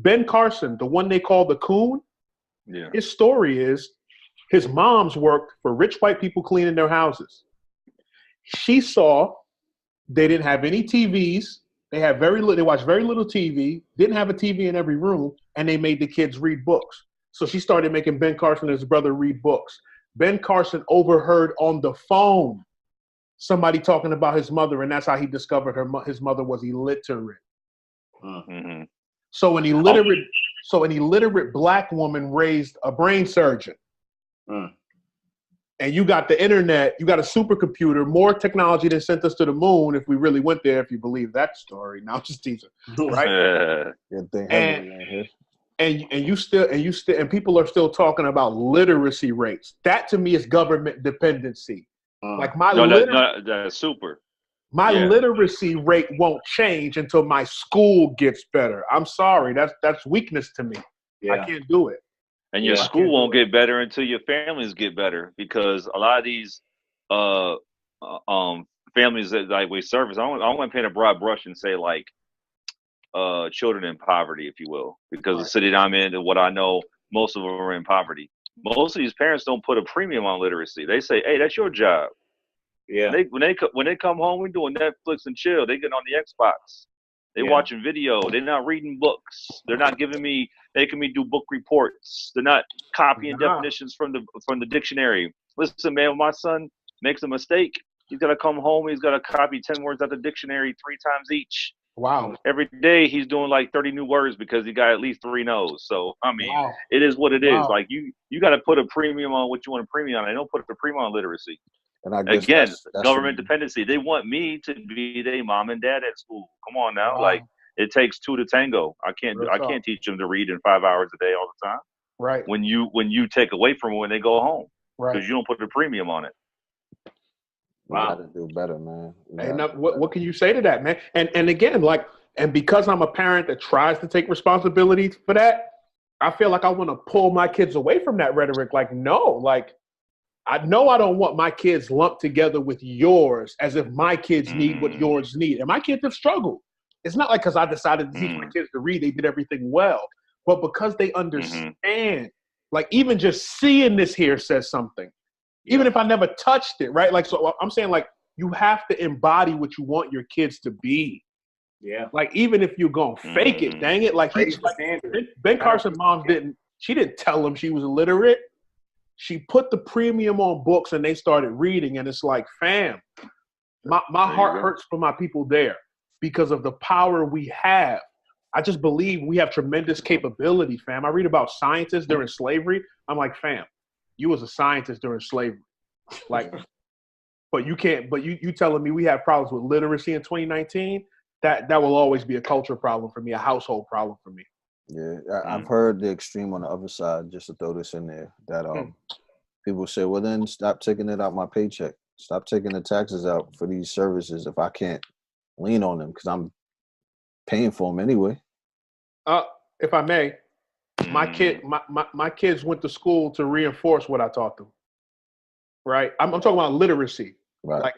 Ben Carson, the one they call the Coon. Yeah. His story is his mom's worked for rich white people cleaning their houses. She saw they didn't have any TVs. They had very little. They watched very little TV. Didn't have a TV in every room, and they made the kids read books. So she started making Ben Carson and his brother read books. Ben Carson overheard on the phone somebody talking about his mother, and that's how he discovered his mother was illiterate. Mm-hmm. So an illiterate black woman raised a brain surgeon. And you got the internet, you got a supercomputer, more technology than sent us to the moon if we really went there, if you believe that story. Now just teasing, right? And people are still talking about literacy rates. That to me is government dependency. Like that's super. My literacy rate won't change until my school gets better. I'm sorry, that's weakness to me. Yeah. I can't do it. And your school won't get better until your families get better, because a lot of these families that like we service, I don't want to paint a broad brush and say like children in poverty, if you will, because the city that I'm in and what I know, most of them are in poverty. Most of these parents don't put a premium on literacy. They say, "Hey, that's your job." Yeah. When they come home, we're doing Netflix and chill. They get on the Xbox. They watching video. They're not reading books. They're not making me do book reports. They're not copying definitions from the dictionary. Listen, man, when my son makes a mistake, he's got to come home. He's got to copy 10 words out of the dictionary 3 times each. Wow. Every day he's doing like 30 new words because he got at least 3 no's. So, I mean, it is what it is. Like you got to put a premium on what you want to premium on. They don't put a premium on literacy. And I guess again, that's government dependency. They want me to be their mom and dad at school. Come on now, like it takes 2 to tango. I can't teach them to read in 5 hours a day all the time. Right. When you take away from them when they go home, because you don't put a premium on it. Wow. Gotta do better, man. And what can you say to that, man? And again, and because I'm a parent that tries to take responsibility for that, I feel like I want to pull my kids away from that rhetoric. Like, no, like. I know I don't want my kids lumped together with yours as if my kids need what yours need. And my kids have struggled. It's not like because I decided to teach my kids to read, they did everything well. But because they understand, like even just seeing this here says something. Even if I never touched it, right? Like, so I'm saying like you have to embody what you want your kids to be. Yeah. Like even if you're going to fake it, dang it. Like, Ben Carson's mom didn't tell him she was illiterate. She put the premium on books and they started reading, and it's like, fam, my heart hurts for my people there because of the power we have. I just believe we have tremendous capability, fam. I read about scientists during slavery. I'm like, fam, you was a scientist during slavery. Like, but you telling me we have problems with literacy in 2019? That will always be a cultural problem for me, a household problem for me. Yeah, I've heard the extreme on the other side, just to throw this in there, that people say, well, then stop taking it out my paycheck. Stop taking the taxes out for these services if I can't lean on them because I'm paying for them anyway. If I may, my kids went to school to reinforce what I taught them. Right? I'm talking about literacy. Right.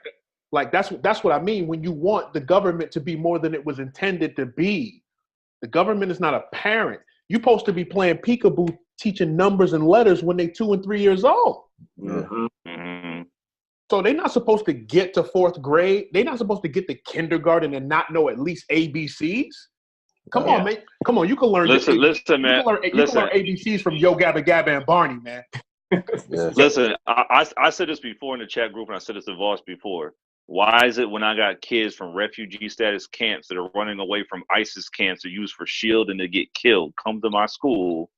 Like that's what I mean when you want the government to be more than it was intended to be. The government is not a parent. You're supposed to be playing peekaboo, teaching numbers and letters when they're 2 and 3 years old. Mm-hmm. So they're not supposed to get to 4th grade. They're not supposed to get to kindergarten and not know at least ABCs. Come on, man. Come on, you can learn. Listen, man. You can learn ABCs from Yo Gabba Gabba and Barney, man. Listen, I said this before in the chat group, and I said this to Voss before. Why is it when I got kids from refugee status camps that are running away from ISIS camps to use for shield and to get killed come to my school,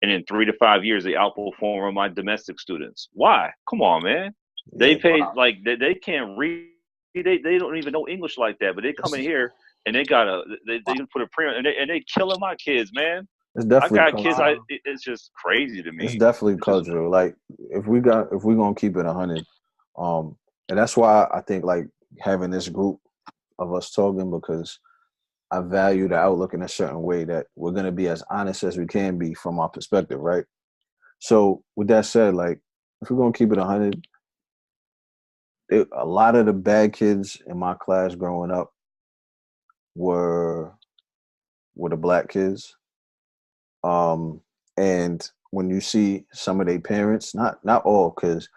and in 3 to 5 years they outperform my domestic students? Why? Come on, man. They pay like they can't read. They don't even know English like that, but they come in here and they can put a premium and they killing my kids, man. It's definitely I got kids. It's just crazy to me. It's definitely cultural. Like if we're gonna keep it 100, and that's why I think like having this group of us talking, because I value the outlook in a certain way that we're gonna be as honest as we can be from our perspective, right? So with that said, like if we're gonna keep it 100, a lot of the bad kids in my class growing up were the black kids. And when you see some of their parents, not all, because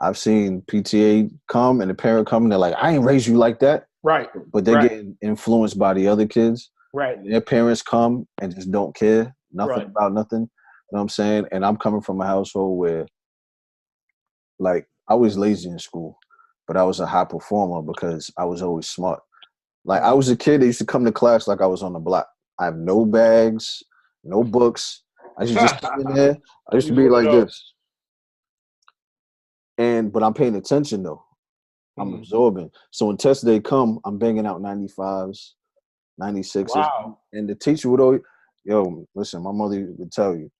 I've seen PTA come and the parent come and they're like, I ain't raised you like that. Right. But they're getting influenced by the other kids. Right. And their parents come and just don't care nothing Right. about nothing. You know what I'm saying? And I'm coming from a household where, like, I was lazy in school, but I was a high performer because I was always smart. Like, I was a kid that used to come to class like I was on the block. I have no bags, no books. I used to just come in there. I used to be like this. But I'm paying attention, though. I'm absorbing. So when test day come, I'm banging out 95s, 96s. Wow. And the teacher would always, listen, my mother would tell you,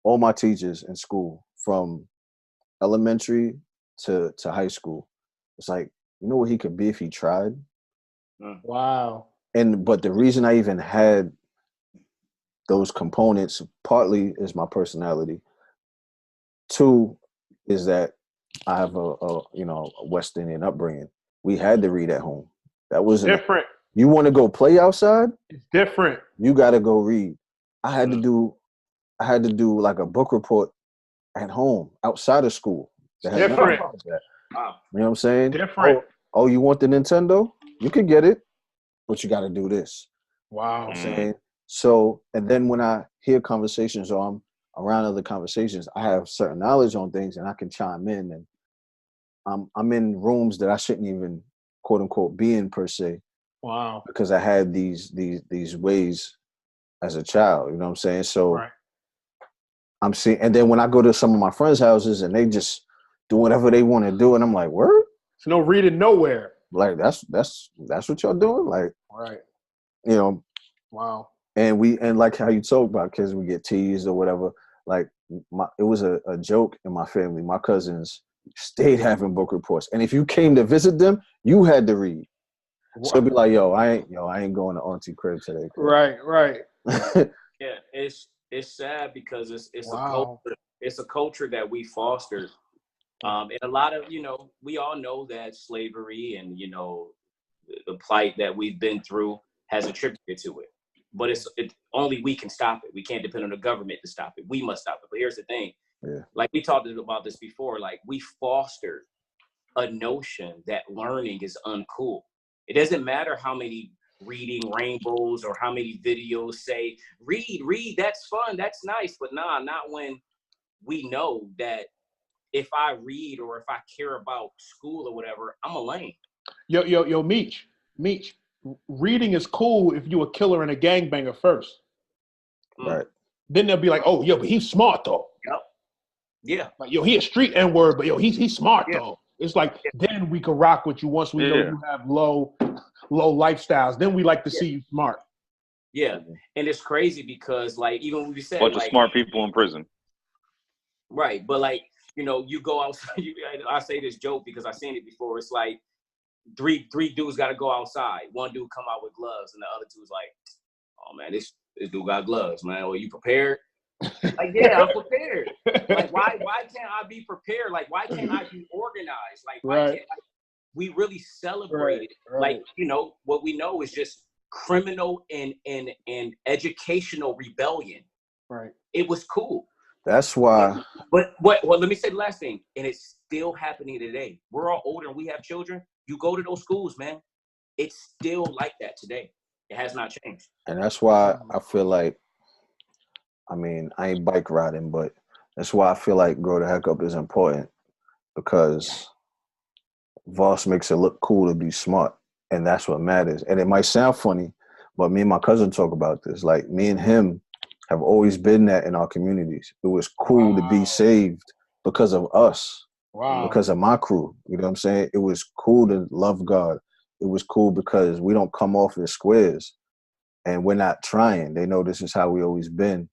all my teachers in school, from elementary to high school, it's like, you know what he could be if he tried? Wow. But the reason I even had those components, partly is my personality. Two is that I have a West Indian upbringing. We had to read at home. That wasn't different. You want to go play outside? It's different. You got to go read. I had to do like a book report at home outside of school. Different. Wow. You know what I'm saying? Different. Oh, you want the Nintendo? You can get it, but you got to do this. Wow. You know what I'm saying? So, and then when I hear conversations or I'm around other conversations, I have certain knowledge on things and I can chime in, and I'm in rooms that I shouldn't even quote unquote be in per se. Wow. Because I had these ways as a child, you know what I'm saying? So I'm seeing, and then when I go to some of my friends' houses and they just do whatever they want to do, and I'm like, word? There's no reading nowhere. Like that's what y'all doing? Like, right. You know. Wow. And like how you talk about kids, we get teased or whatever. Like it was a joke in my family. My cousins stayed having book reports, and if you came to visit them, you had to read. Wow. So it'd be like, I ain't going to auntie crib today. Right. Yeah, it's sad because it's a culture that we fostered. And a lot of, we all know that slavery and, the plight that we've been through has attributed to it. But it's only we can stop it. We can't depend on the government to stop it. We must stop it. But here's the thing. Yeah. Like we talked about this before, like we fostered a notion that learning is uncool. It doesn't matter how many reading rainbows or how many videos say, read, that's fun, that's nice. But not when we know that if I read or if I care about school or whatever, I'm a lame. Yo, Meech. Reading is cool if you a killer and a gangbanger first. Right. Then they'll be like, oh, but he's smart though. Yep. Yeah. Like, he a street N-word, but he's smart though. It's like, then we can rock with you once we know you have low lifestyles. Then we like to see you smart. Yeah. And it's crazy because like, even when we said bunch of smart people in prison. Right. But like, you go outside, I say this joke because I've seen it before. It's like three dudes got to go outside. One dude come out with gloves and the other dude's like, oh man, this dude got gloves, man. Are you prepared? Like, yeah, I'm prepared. Like, why can't I be prepared? Like, why can't I be organized? Like, why can't we really celebrate it? Like, what we know is just criminal and educational rebellion. Right. It was cool. That's why. But let me say the last thing, and it's still happening today. We're all older and we have children. You go to those schools, man. It's still like that today. It has not changed. And that's why I feel like, I mean, I ain't bike riding, but that's why I feel like Grow the Heck Up is important, because Voss makes it look cool to be smart, and that's what matters. And it might sound funny, but me and my cousin talk about this. Like, me and him have always been that in our communities. It was cool to be saved because of us, because of my crew. You know what I'm saying? It was cool to love God. It was cool because we don't come off as squares, and we're not trying. They know this is how we always been.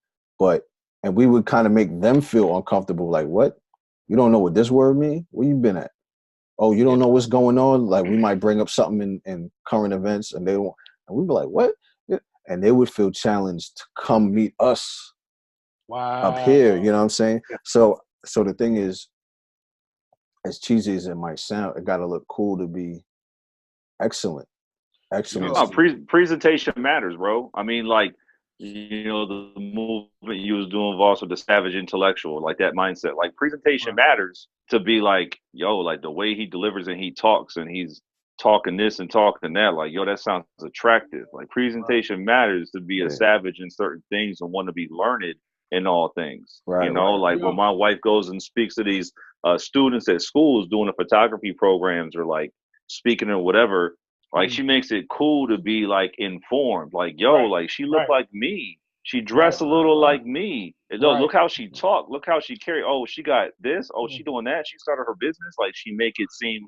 And we would kind of make them feel uncomfortable. Like, what? You don't know what this word mean? Where you been at? Oh, you don't know what's going on? Like, we might bring up something in current events, and we'd be like, what? And they would feel challenged to come meet us up here. You know what I'm saying? So the thing is, as cheesy as it might sound, it got to look cool to be excellent. Presentation matters, bro. I mean, like, you know, the movement you was doing also the savage intellectual, like that mindset. Like presentation matters to be like, yo, like the way he delivers and he talks and he's talking this and talking that, like, yo, that sounds attractive. Like presentation matters to be a savage in certain things and want to be learned in all things. Right, you know, like when my wife goes and speaks to these students at schools doing the photography programs or like speaking or whatever, like she makes it cool to be like informed. Like, yo, like she looked like me. She dressed a little like me. And look how she talked. Look how she carried. Oh, she got this. Oh, she doing that. She started her business. Like she make it seem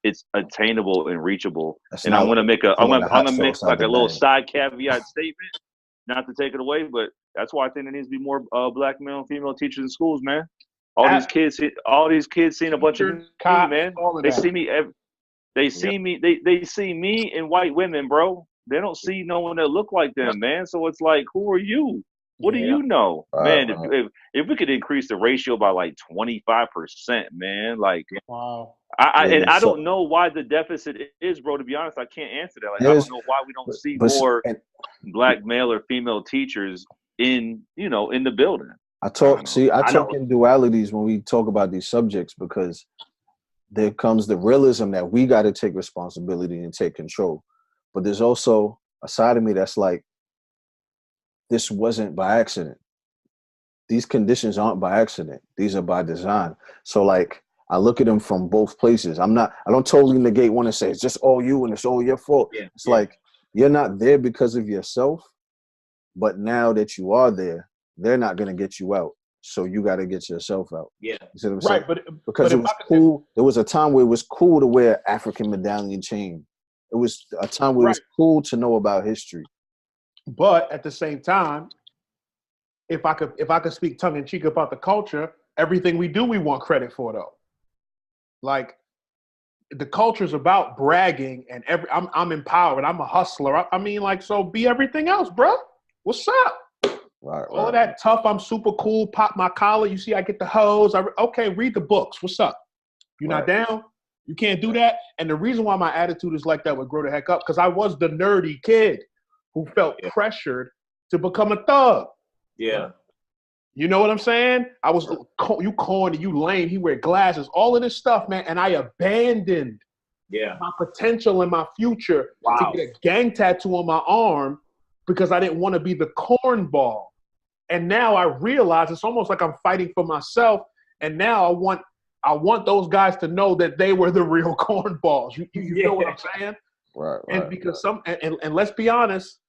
it's attainable and reachable. And I'm gonna make I'm gonna make like a little side caveat statement, not to take it away, but that's why I think there needs to be more black male and female teachers in schools, man. All these kids seeing a bunch of me, man. They see me. They see me. They see me and white women, bro. They don't see no one that look like them, man. So it's like, who are you? What do you know, man? If we could increase the ratio by like 25%, man, like, I don't know why the deficit is, bro. To be honest, I can't answer that. Like, I don't know why we don't see more black male or female teachers in the building. I talk in dualities when we talk about these subjects because there comes the realism that we got to take responsibility and take control. But there's also a side of me that's like, this wasn't by accident. These conditions aren't by accident. These are by design. So like, I look at them from both places. I don't totally negate one and say, it's just all you and it's all your fault. It's like, you're not there because of yourself, but now that you are there, they're not going to get you out. So you got to get yourself out. Yeah. You see what I'm saying? Because it was cool. There was a time where it was cool to wear African medallion chain. It was a time where it was cool to know about history. But at the same time, if I could speak tongue in cheek about the culture, everything we do, we want credit for though. Like the culture's about bragging and I'm empowered. I'm a hustler. I mean, like, so be everything else, bro. What's up? All of that tough, I'm super cool, pop my collar. You see, I get the hose. Okay, read the books. What's up? You're not down? You can't do that? And the reason why my attitude is like that would grow the heck up, because I was the nerdy kid who felt pressured to become a thug. Yeah. You know what I'm saying? I was, you corny, you lame, he wear glasses, all of this stuff, man. And I abandoned my potential and my future to get a gang tattoo on my arm because I didn't want to be the cornball. And now I realize it's almost like I'm fighting for myself. And now I want those guys to know that they were the real cornballs. You know what I'm saying? Right. And because and let's be honest,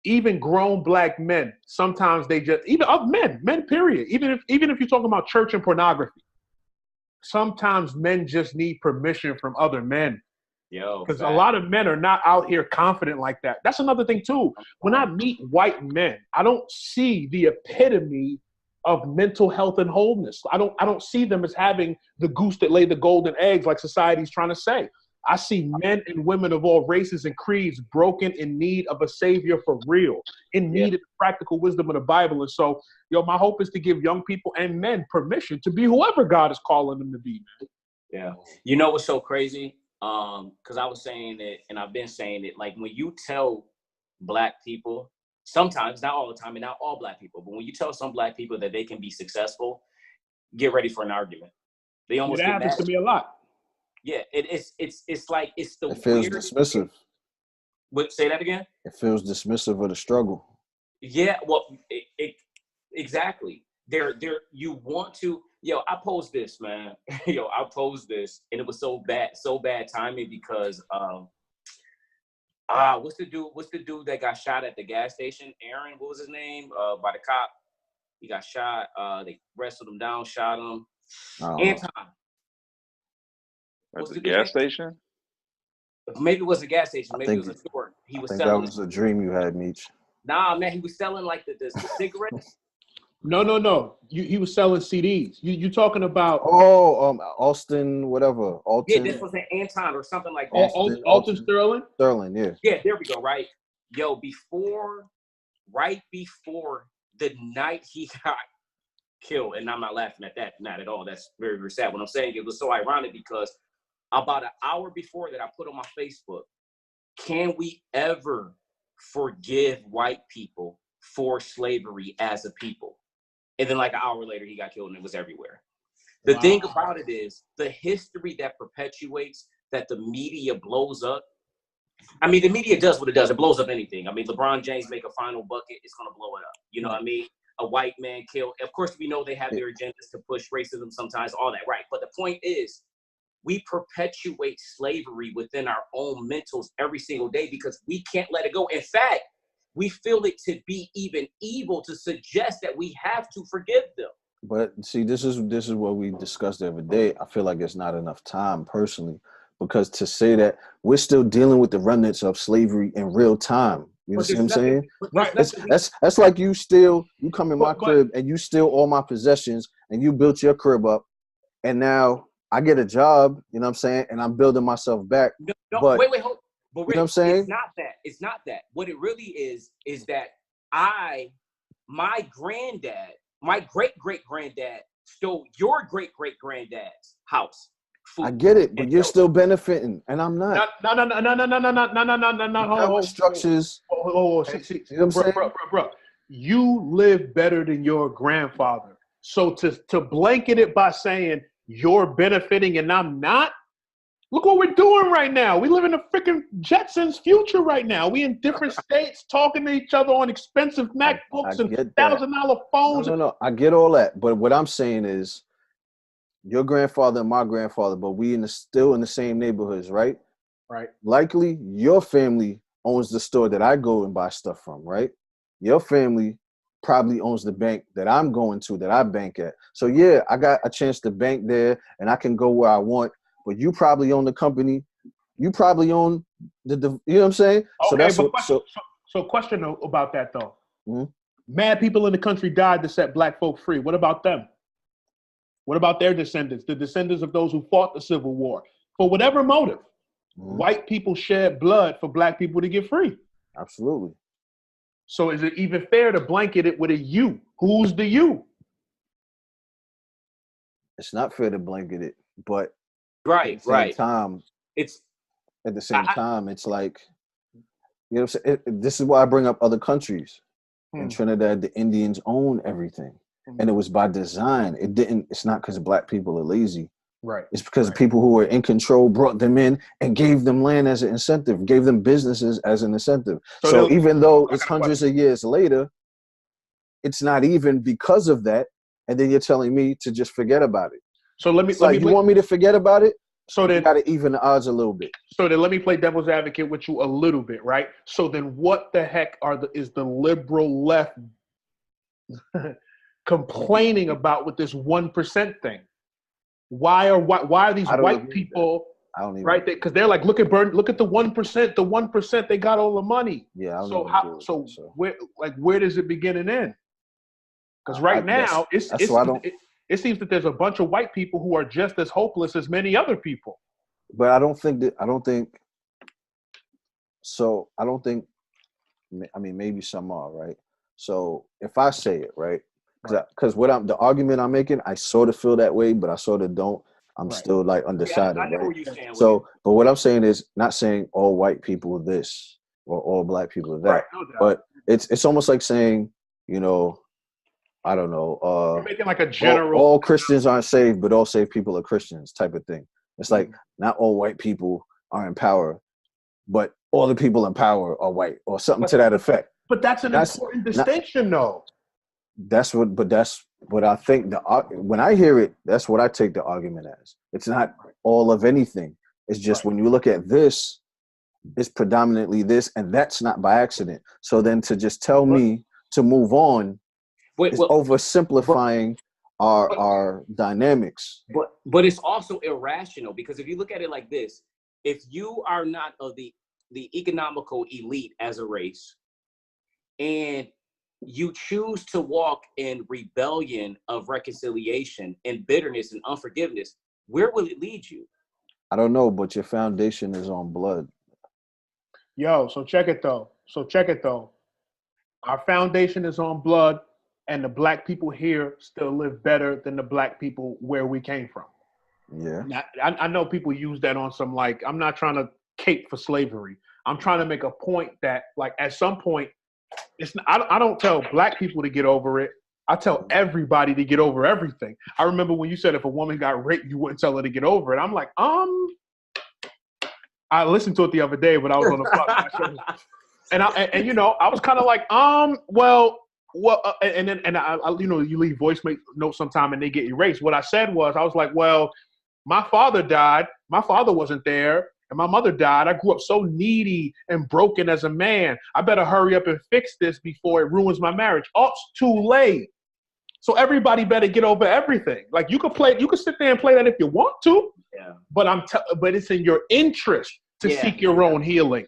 even grown black men, sometimes they just, even men, period. Even if you're talking about church and pornography, sometimes men just need permission from other men. Because a lot of men are not out here confident like that. That's another thing too. When I meet white men, I don't see the epitome of mental health and wholeness. I don't see them as having the goose that laid the golden eggs like society's trying to say. I see men and women of all races and creeds broken, in need of a savior for real, in need of the practical wisdom of the Bible. And so, my hope is to give young people and men permission to be whoever God is calling them to be, man. Yeah. You know what's so crazy? Because I was saying it, and I've been saying it, like when you tell black people, sometimes, not all the time, and not all black people, but when you tell some black people that they can be successful, get ready for an argument. They almost get happens to me a lot. Yeah, it's like it's the. It feels dismissive. Say that again. It feels dismissive of the struggle. Yeah, well, exactly. You want to. I posed this, man. I posed this, and it was so bad timing because what's the dude that got shot at the gas station? Aaron, what was his name? By the cop. He got shot. They wrestled him down, shot him. Anton. At the gas station? Maybe it was a gas station. Maybe it was a store. He was selling. That was a dream you had, Meech. Nah, man, he was selling like the cigarettes. No. He was selling CDs. You talking about? Austin, whatever. Alton. Yeah, this was an Anton or something like that. Alton Sterling. Sterling, yeah. Yeah, there we go. Right, right before the night he got killed, and I'm not laughing at that, not at all. That's very, very sad. What I'm saying, it was so ironic because about an hour before that, I put on my Facebook, can we ever forgive white people for slavery as a people. And then like an hour later, he got killed and it was everywhere. The thing about it is the history that perpetuates that the media blows up. I mean, the media does what it does. It blows up anything. I mean, LeBron James make a final bucket, it's going to blow it up. You know what I mean? A white man killed. Of course, we know they have their agendas to push racism sometimes, all that, right? But the point is, we perpetuate slavery within our own mentals every single day because we can't let it go. In fact, we feel it to be even evil to suggest that we have to forgive them. But see, this is what we discussed the other day. I feel like it's not enough time personally, because to say that we're still dealing with the remnants of slavery in real time. You see what I'm saying? Right. That's like you come in my crib and you steal all my possessions and you built your crib up, and now I get a job, you know what I'm saying, and I'm building myself back. No, but, wait, hold. But you know what I'm saying? It's not that. What it really is that my great-great-granddad stole your great-great-granddad's house. I get it, but you're still benefiting, and I'm not. No. Structures. You know what I'm saying? Bro. You live better than your grandfather. So to blanket it by saying you're benefiting and I'm not, look what we're doing right now. We live in a freaking Jetsons future right now. We in different states talking to each other on expensive MacBooks and $1,000 phones. No. I get all that, but what I'm saying is, your grandfather and my grandfather, but we still in the same neighborhoods, right? Right. Likely, your family owns the store that I go and buy stuff from, right? Your family probably owns the bank that I'm going to, that I bank at. So yeah, I got a chance to bank there, and I can go where I want. But you probably own the company. You probably own the you know what I'm saying? Okay, so question about that though. Mm-hmm. Mad people in the country died to set black folk free. What about them? What about their descendants, the descendants of those who fought the Civil War? For whatever motive, white people shed blood for black people to get free. Absolutely. So is it even fair to blanket it with a you? Who's the you? It's not fair to blanket it, but at the same time, it's like, you know what I'm saying? This is why I bring up other countries. In Trinidad, the Indians own everything. And it was by design. It's not because black people are lazy. Right. It's because people who were in control brought them in and gave them land as an incentive, gave them businesses as an incentive. So even though it's hundreds of years later, it's not even because of that. And then you're telling me to just forget about it. So you want me to forget about it? So then you got to even the odds a little bit. So then let me play devil's advocate with you a little bit, right? So then what the heck is the liberal left complaining about with this 1% thing? Why are these white people right? Because they're like, look at the 1%. The 1%, they got all the money. Yeah. Where does it begin and end? Because right now it seems that there's a bunch of white people who are just as hopeless as many other people. But I mean, maybe some are, right? So if I say it, right? Because the argument I'm making, I sort of feel that way, but I sort of don't. I'm still like undecided. I know right? where you're saying. So, but what I'm saying is not saying all white people are this or all black people are that. Right, no doubt. But it's almost like saying, you know, I don't know. You're making like a general. All Christians aren't saved, but all saved people are Christians type of thing. It's like not all white people are in power, but all the people in power are white or something to that effect. But that's an important distinction, though. That's what I think. When I hear it, that's what I take the argument as. It's not all of anything. It's just when you look at this, it's predominantly this, and that's not by accident. So then to just tell me to move on is oversimplifying our dynamics. But it's also irrational, because if you look at it like this, if you are not of the economical elite as a race, and you choose to walk in rebellion of reconciliation and bitterness and unforgiveness, where will it lead you? I don't know, but your foundation is on blood. Yo, so check it though. Our foundation is on blood, and the black people here still live better than the black people where we came from. Yeah. Now, I know people use that on some, like, I'm not trying to cape for slavery. I'm trying to make a point that, like, at some point, I don't tell black people to get over it. I tell everybody to get over everything. I remember when you said if a woman got raped, you wouldn't tell her to get over it. I'm like, I listened to it the other day, but I was on the podcast. And I was kind of like, well, and then I you leave voice notes sometime and they get erased. What I said was, I was like, well, my father died. My father wasn't there. And my mother died. I grew up so needy and broken as a man. I better hurry up and fix this before it ruins my marriage. Oh, it's too late. So everybody better get over everything. Like you could sit there and play that if you want to. Yeah. But it's in your interest to seek your own healing.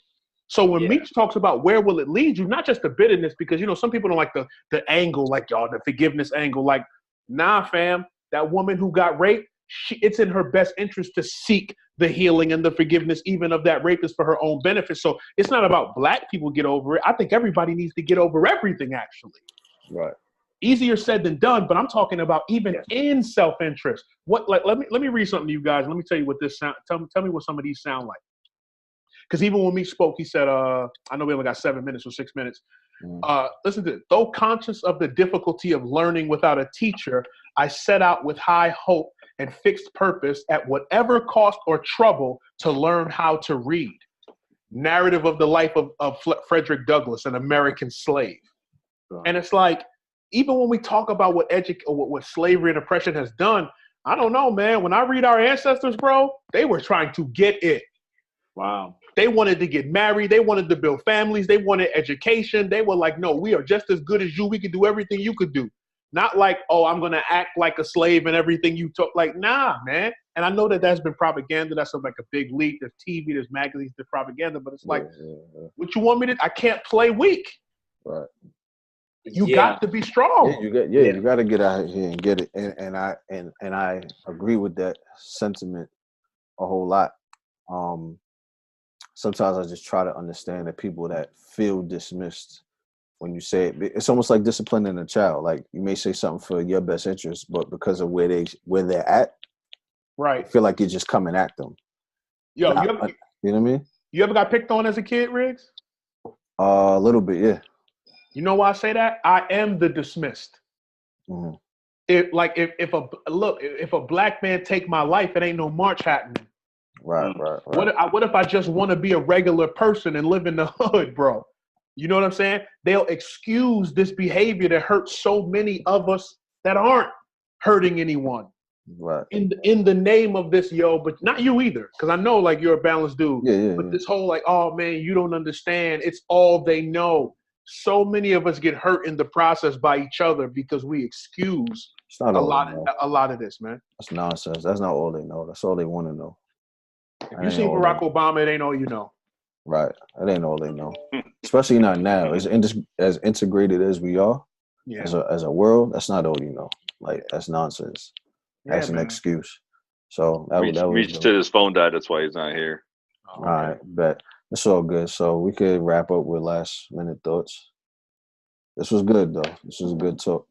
So when Meech talks about where will it lead you, not just the bitterness, because some people don't like the angle, like the forgiveness angle. Like, nah, fam, that woman who got raped, it's in her best interest to seek the healing and the forgiveness, even of that rapist, for her own benefit. So it's not about black people get over it. I think everybody needs to get over everything, actually. Right. Easier said than done, but I'm talking about even in self-interest. Let me read something to you guys. Let me tell you what this sound. Tell me what some of these sound like. Because even when Meech spoke, he said, I know we only got 7 minutes or 6 minutes. Listen to it. Though conscious of the difficulty of learning without a teacher, I set out with high hope and fixed purpose at whatever cost or trouble to learn how to read. Narrative of the life of Frederick Douglass, an American slave. And it's like, even when we talk about what slavery and oppression has done, I don't know, man. When I read our ancestors, bro, they were trying to get it. Wow. They wanted to get married. They wanted to build families. They wanted education. They were like, no, we are just as good as you. We can do everything you could do. Not like, oh, I'm going to act like a slave and everything you talk. Like, nah, man. And I know that that's been propaganda. That's like a big leak. There's TV, there's magazines, there's propaganda. But it's like, what you want me to? I can't play weak. Right. You got to be strong. You got to get out here and get it. And I agree with that sentiment a whole lot. Sometimes I just try to understand the people that feel dismissed when you say it. It's almost like disciplining a child. Like you may say something for your best interest, but because of where they're at, right? I feel like you're just coming at them. Yo, you know what I mean? You ever got picked on as a kid, Rigz? A little bit, yeah. You know why I say that? I am the dismissed. Mm-hmm. If a black man take my life, it ain't no march happening. Right. What if I just want to be a regular person and live in the hood, bro? You know what I'm saying? They'll excuse this behavior that hurts so many of us that aren't hurting anyone. Right. In the name of this, but not you either, because I know like you're a balanced dude. But this whole like, oh man, you don't understand. It's all they know. So many of us get hurt in the process by each other because we excuse a lot of this, man. That's nonsense. That's not all they know. That's all they want to know. If you see Barack Obama, it ain't all you know. Right. It ain't all they know. Especially not now. As integrated as we are, as a world, that's not all you know. Like, that's nonsense. That's an excuse. So that was to his phone died. That's why he's not here. All right, bet. It's all good. So we could wrap up with last minute thoughts. This was good, though. This was a good talk.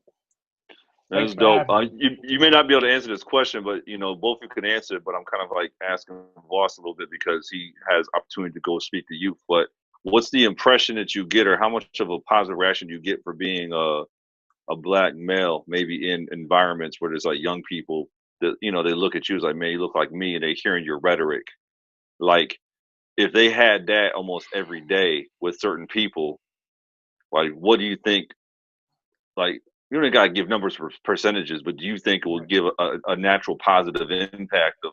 That was dope. You may not be able to answer this question, but both of you can answer it. But I'm kind of like asking Voss a little bit because he has opportunity to go speak to youth. But what's the impression that you get, or how much of a positive reaction do you get for being a black male, maybe in environments where there's like young people that they look at you as like, man, you look like me, and they hearing your rhetoric. Like, if they had that almost every day with certain people, like, what do you think? Like, you don't gotta give numbers for percentages, but do you think it will give a natural positive impact of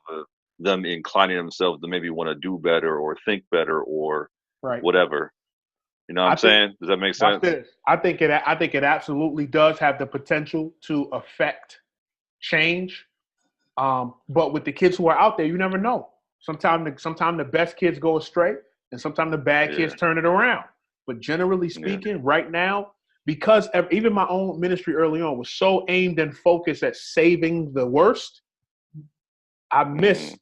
them inclining themselves to maybe want to do better or think better or whatever? You know what I'm saying? Does that make sense? I think it absolutely does have the potential to affect change. But with the kids who are out there, you never know. Sometimes the best kids go astray, and sometimes the bad kids turn it around. But generally speaking, right now, because even my own ministry early on was so aimed and focused at saving the worst, I miss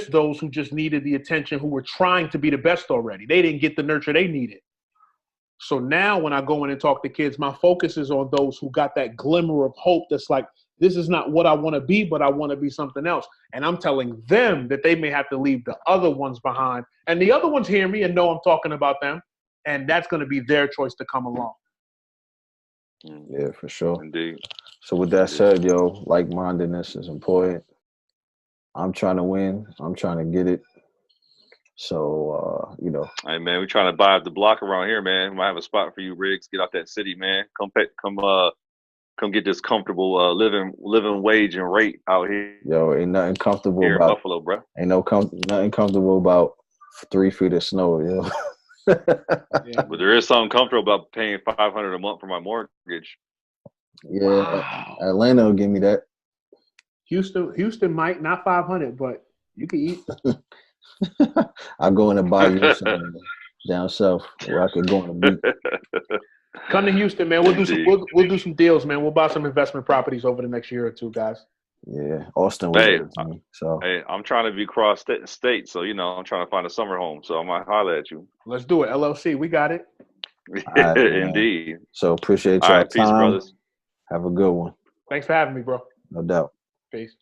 those who just needed the attention, who were trying to be the best already. They didn't get the nurture they needed. So now when I go in and talk to kids, my focus is on those who got that glimmer of hope that's like, this is not what I want to be, but I want to be something else. And I'm telling them that they may have to leave the other ones behind. And the other ones hear me and know I'm talking about them. And that's going to be their choice to come along. Yeah, for sure. Indeed. So with that said, yo, like-mindedness is important. I'm trying to win. I'm trying to get it. So, Hey, man, we're trying to buy up the block around here, man. We might have a spot for you, Rigz. Get out that city, man. Come get this comfortable living wage and rate out here. Yo, ain't nothing comfortable here about in Buffalo, bro. Ain't nothing comfortable about 3 feet of snow, yo. Yeah. But there is something comfortable about paying $500 a month for my mortgage. Yeah, wow. Atlanta will give me that. Houston might, not 500, but you can eat. I'll go in and buy you something down south where I could go on the beach. Come to Houston, man. We'll do some deals, man. We'll buy some investment properties over the next year or two, guys. Yeah, Austin was everything. So I'm trying to be cross state, so I'm trying to find a summer home. So I might holler at you. Let's do it, LLC. We got it. Right, indeed. So appreciate y'all time. Peace, brothers. Have a good one. Thanks for having me, bro. No doubt. Peace.